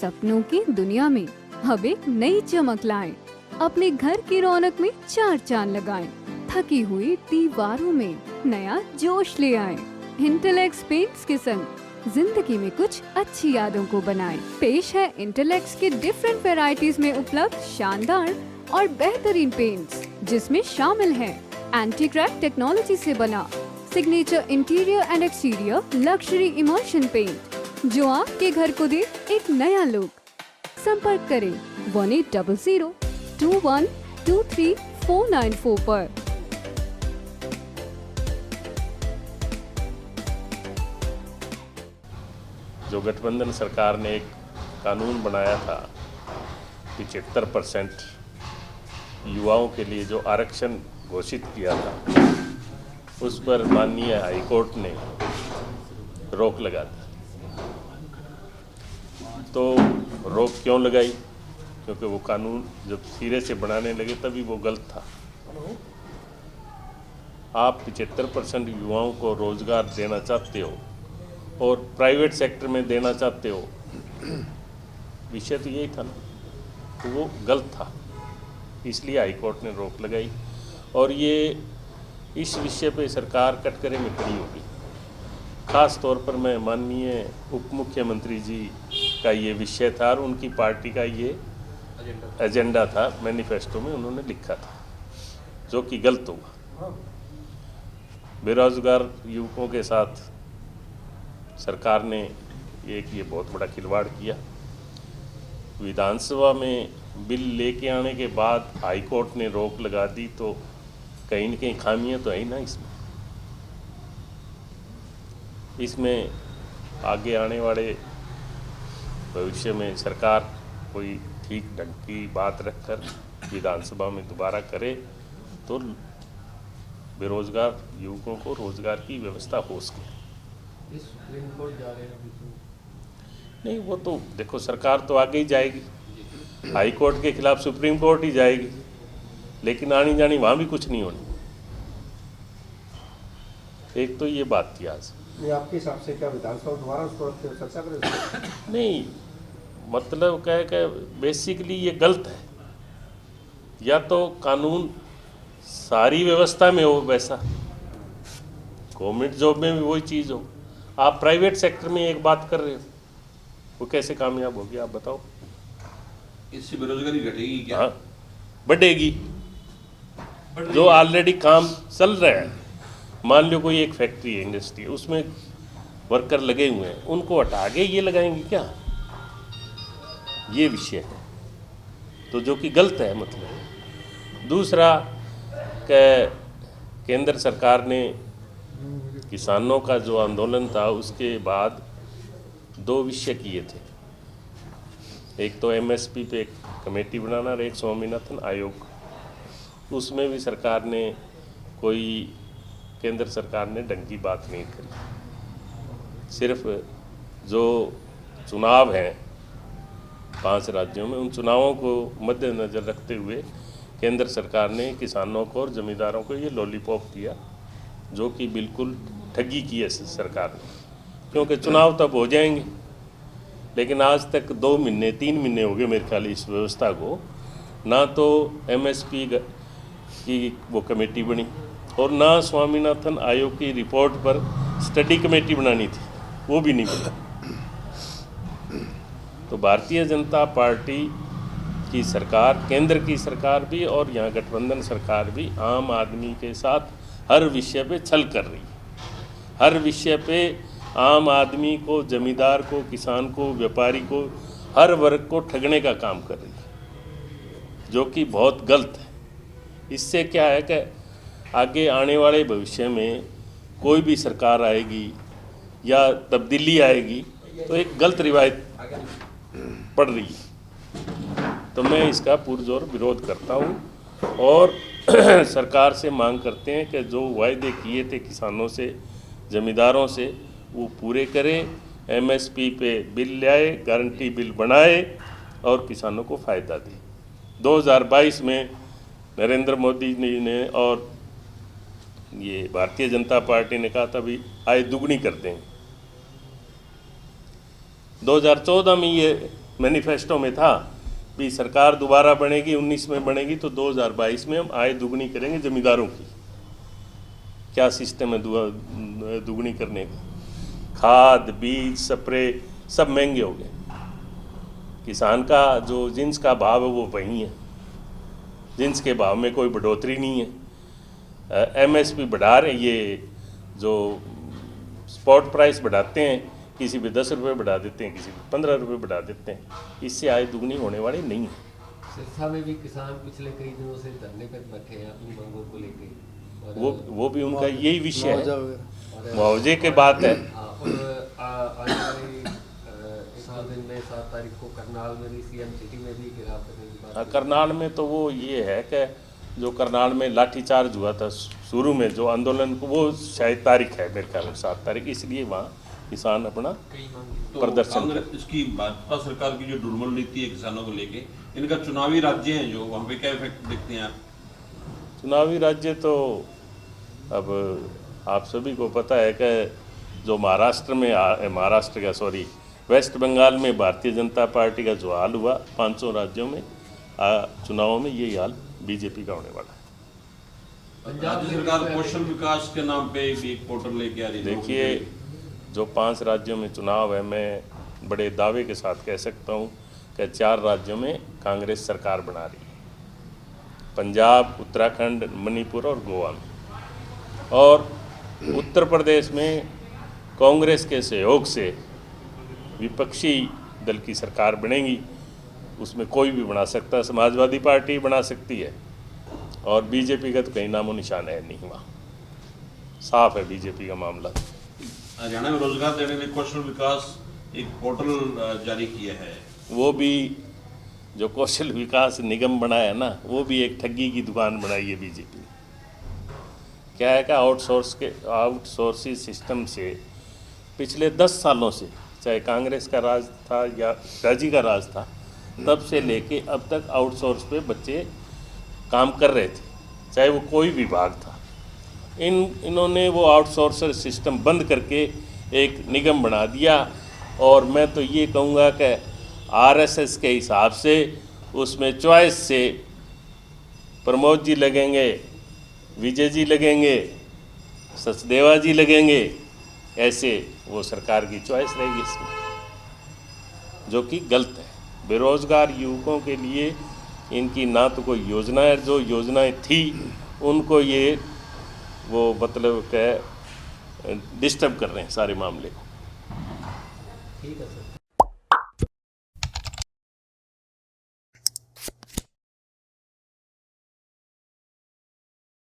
सपनों की दुनिया में अब एक नई चमक लाएं। अपने घर की रौनक में चार चांद लगाएं। थकी हुई दीवारों में नया जोश ले आएं। इंटेलेक्स पेंट्स के संग जिंदगी में कुछ अच्छी यादों को बनाएं। पेश है इंटेलेक्स के डिफरेंट वैरायटीज में उपलब्ध शानदार और बेहतरीन पेंट्स, जिसमें शामिल है एंटी क्रैक टेक्नोलॉजी से बना signature interior and exterior luxury emulsion paint, जो आपके घर को दे एक नया लुक। संपर्क करें 1800-2123-494 पर। जो गठबंधन सरकार ने एक कानून बनाया था 75% युवाओं के लिए जो आरक्षण घोषित किया था, उस पर माननीय हाईकोर्ट ने रोक लगा दी। तो रोक क्यों लगाई? क्योंकि वो कानून जब सिरे से बनाने लगे तभी वो गलत था। आप 75% युवाओं को रोजगार देना चाहते हो और प्राइवेट सेक्टर में देना चाहते हो, विषय तो यही था ना, तो वो गलत था। इसलिए हाईकोर्ट ने रोक लगाई और ये इस विषय पे सरकार कटघरे में खड़ी होगी। खास तौर पर मैं माननीय उप मुख्यमंत्री जी का ये विषय था और उनकी पार्टी का ये एजेंडा था, मैनिफेस्टो में उन्होंने लिखा था, जो कि गलत हुआ। बेरोजगार युवकों के साथ सरकार ने ये बहुत बड़ा खिलवाड़ किया। विधानसभा में बिल लेके आने के बाद हाईकोर्ट ने रोक लगा दी, तो कहीं न कहीं खामियां तो है ही ना इसमें आगे आने वाले भविष्य में सरकार कोई ठीक ढंग की बात रखकर विधानसभा में दोबारा करे तो बेरोजगार युवकों को रोजगार की व्यवस्था हो सके। सुप्रीम कोर्ट जा रहे हैं अभी तो नहीं, वो तो देखो सरकार तो आगे ही जाएगी, हाई कोर्ट के खिलाफ सुप्रीम कोर्ट ही जाएगी, लेकिन आनी जानी वहाँ भी कुछ नहीं होनी। एक तो ये बात थी आज। नहीं, आपके हिसाब से क्या विधानसभा दोबारा उस पर चर्चा करें? नहीं, मतलब क्या है कि बेसिकली ये गलत है। या तो कानून सारी व्यवस्था में हो वैसा, गवर्नमेंट जॉब में भी वही चीज़ हो। आप प्राइवेट सेक्टर में एक बात कर रहे हो, वो कैसे कामयाब होगी आप बताओ? इससे बेरोजगारी घटेगी क्या? हाँ, बढ़ेगी। जो ऑलरेडी काम चल रहा है, मान लो कोई एक फैक्ट्री है, इंडस्ट्री है, उसमें वर्कर लगे हुए हैं, उनको हटा के ये लगाएंगे क्या? ये विषय है, तो जो कि गलत है। मतलब दूसरा, केंद्र सरकार ने किसानों का जो आंदोलन था उसके बाद दो विषय किए थे। एक तो एमएसपी पे एक कमेटी बनाना और एक स्वामीनाथन आयोग। उसमें भी सरकार ने केंद्र सरकार ने ढंग की बात नहीं करी। सिर्फ जो चुनाव हैं 5 राज्यों में, उन चुनावों को मद्देनज़र रखते हुए केंद्र सरकार ने किसानों को और जमींदारों को ये लॉलीपॉप दिया, जो कि बिल्कुल ठगी की है सरकार ने। क्योंकि चुनाव तब हो जाएंगे, लेकिन आज तक 2 महीने 3 महीने हो गए मेरे ख्याल इस व्यवस्था को, ना तो एमएसपी की वो कमेटी बनी और ना स्वामीनाथन आयोग की रिपोर्ट पर स्टडी कमेटी बनानी थी, वो भी नहीं बनी। तो भारतीय जनता पार्टी की सरकार, केंद्र की सरकार भी और यहाँ गठबंधन सरकार भी आम आदमी के साथ हर विषय पे छल कर रही है। हर विषय पे आम आदमी को, जमींदार को, किसान को, व्यापारी को, हर वर्ग को ठगने का काम कर रही है, जो कि बहुत गलत है। इससे क्या है कि आगे आने वाले भविष्य में कोई भी सरकार आएगी या तब्दीली आएगी तो एक गलत रिवायत पड़ रही है। तो मैं इसका पुरजोर विरोध करता हूँ और सरकार से मांग करते हैं कि जो वायदे किए थे किसानों से, जमींदारों से, वो पूरे करें। एमएसपी पे बिल लाए, गारंटी बिल बनाए और किसानों को फ़ायदा दे। 2022 में नरेंद्र मोदी जी ने और ये भारतीय जनता पार्टी ने कहा था भी आय दुगनी कर देंगे। 2014 में ये मैनिफेस्टो में था भी सरकार दोबारा बनेगी 19 में बनेगी तो 2022 में हम आय दुगनी करेंगे जमींदारों की। क्या सिस्टम है दुगनी करने का? खाद बीज स्प्रे सब महंगे हो गए। किसान का जो जिन्स का भाव है वो वही है, जिन्स के भाव में कोई बढ़ोतरी नहीं है। एमएसपी बढ़ा रहे, ये जो स्पॉट प्राइस बढ़ाते हैं, किसी पे 10 रुपये बढ़ा देते हैं, किसी पे 15 रुपये बढ़ा देते हैं, इससे आय दुगनी होने वाली नहीं है। सिरसा में भी किसान पिछले कई दिनों से धरने पर बैठे हैं अपनी मांगों को लेकर। वो भी उनका यही विषय है, और मुआवजे के बात है। और आने वाली एक दो दिन में 7 तारीख को करनाल में भी सीएम सिटी में भी घेराव करने की बात। करनाल में तो वो ये है कि जो करनाल में लाठीचार्ज हुआ था शुरू में जो आंदोलन को, वो शायद तारीख है मेरे ख्याल में 7 तारीख, इसलिए वहाँ किसान अपना तो प्रदर्शन कांग्रेस इसकी भाजपा सरकार की जो दुर्बल नीति है किसानों को लेके, इनका चुनावी राज्य है जो, वहाँ पे क्या इफेक्ट देखते हैं आप? चुनावी राज्य तो अब आप सभी को पता है कि जो वेस्ट बंगाल में भारतीय जनता पार्टी का जो हाल हुआ, 500 राज्यों में चुनावों में यही हाल बीजेपी का होने वाला है। राज्य सरकार कौशल विकास के नाम पे भी एक पोर्टल लेके आ रही है। देखिए, जो 5 राज्यों में चुनाव है, मैं बड़े दावे के साथ कह सकता हूँ कि 4 राज्यों में कांग्रेस सरकार बना रही है, पंजाब, उत्तराखंड, मणिपुर और गोवा में। और उत्तर प्रदेश में कांग्रेस के सहयोग से विपक्षी दल की सरकार बनेगी, उसमें कोई भी बना सकता है, समाजवादी पार्टी बना सकती है, और बीजेपी का तो कहीं नामो निशान है नहीं, वहाँ साफ है बीजेपी का मामला। हरियाणा में रोजगार देने के लिए कौशल विकास एक पोर्टल जारी किया है। वो भी जो कौशल विकास निगम बनाया ना, वो भी एक ठगी की दुकान बनाई है बीजेपी ने। क्या है कि आउटसोर्सिंग सिस्टम से पिछले 10 सालों से, चाहे कांग्रेस का राज था या राजी का राज था, तब से लेके अब तक आउटसोर्स पे बच्चे काम कर रहे थे, चाहे वो कोई विभाग था। इन्होंने वो आउटसोर्सर सिस्टम बंद करके एक निगम बना दिया, और मैं तो ये कहूँगा कि आरएसएस के हिसाब से उसमें चॉइस से प्रमोद जी लगेंगे, विजय जी लगेंगे, सचदेवा जी लगेंगे, ऐसे वो सरकार की चॉइस रहेगी इसमें, जो कि गलत है। बेरोजगार युवकों के लिए इनकी ना तो कोई योजना है, जो योजनाएं थी उनको ये वो मतलब क्या डिस्टर्ब कर रहे हैं सारे मामले को। ठीक है सर।